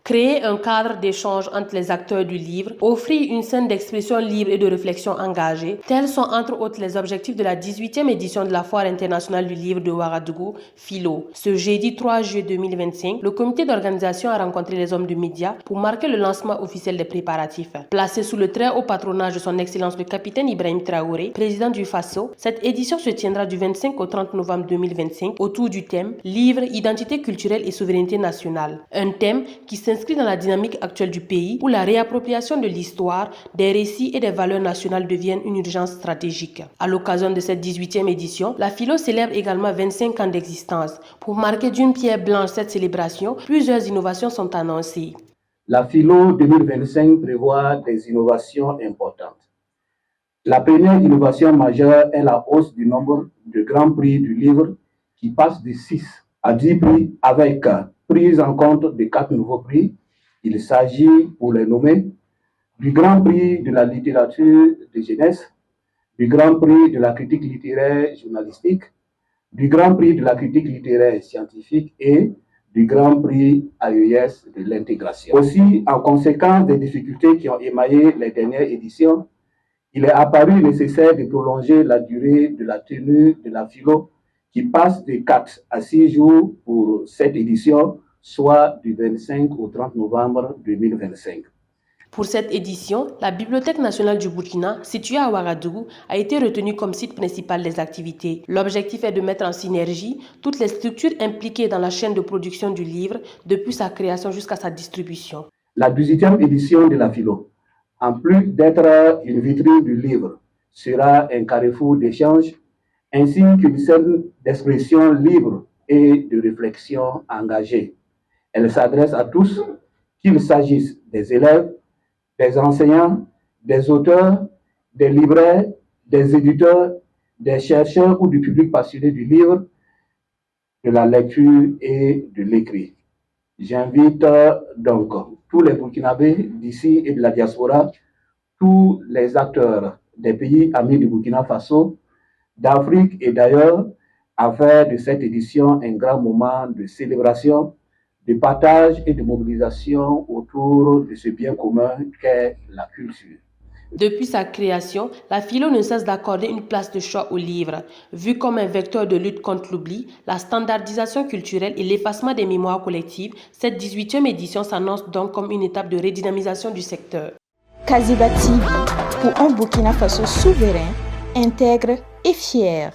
Créer un cadre d'échange entre les acteurs du livre, offrir une scène d'expression libre et de réflexion engagée, tels sont entre autres les objectifs de la 18e édition de la Foire internationale du livre de Ouagadougou, Philo. Ce jeudi 3 juillet 2025, le comité d'organisation a rencontré les hommes de médias pour marquer le lancement officiel des préparatifs. Placé sous le très haut patronage de son excellence le capitaine Ibrahim Traoré, président du FASO, cette édition se tiendra du 25 au 30 novembre 2025 autour du thème « Livre, identité culturelle et souveraineté nationale ». Un thème qui s'inscrit dans la dynamique actuelle du pays où la réappropriation de l'histoire, des récits et des valeurs nationales deviennent une urgence stratégique. À l'occasion de cette 18e édition, la Philo célèbre également 25 ans d'existence. Pour marquer d'une pierre blanche cette célébration, plusieurs innovations sont annoncées. La Philo 2025 prévoit des innovations importantes. La première innovation majeure est la hausse du nombre de grands prix du livre qui passe de 6 à 10 prix avec prise en compte de 4 nouveaux prix. Il s'agit, pour les nommer, du Grand Prix de la littérature de jeunesse, du Grand Prix de la critique littéraire journalistique, du Grand Prix de la critique littéraire scientifique et du Grand Prix AES de l'intégration. Aussi, en conséquence des difficultés qui ont émaillé les dernières éditions, il est apparu nécessaire de prolonger la durée de la tenue de la Philo qui passe de 4 à 6 jours pour cette édition, soit du 25 au 30 novembre 2025. Pour cette édition, la Bibliothèque nationale du Burkina, située à Ouagadougou, a été retenue comme site principal des activités. L'objectif est de mettre en synergie toutes les structures impliquées dans la chaîne de production du livre, depuis sa création jusqu'à sa distribution. La 18e édition de la Philo, en plus d'être une vitrine du livre, sera un carrefour d'échanges ainsi qu'une scène d'expression libre et de réflexion engagée. Elle s'adresse à tous, qu'il s'agisse des élèves, des enseignants, des auteurs, des libraires, des éditeurs, des chercheurs ou du public passionné du livre, de la lecture et de l'écrit. J'invite donc tous les Burkinabés d'ici et de la diaspora, tous les acteurs des pays amis du Burkina Faso, d'Afrique et d'ailleurs, à faire de cette édition un grand moment de célébration, de partage et de mobilisation autour de ce bien commun qu'est la culture. Depuis sa création, la Philo ne cesse d'accorder une place de choix au livre. Vue comme un vecteur de lutte contre l'oubli, la standardisation culturelle et l'effacement des mémoires collectives, cette 18e édition s'annonce donc comme une étape de redynamisation du secteur. Kaziba TV, pour un Burkina Faso souverain, intègre et fier.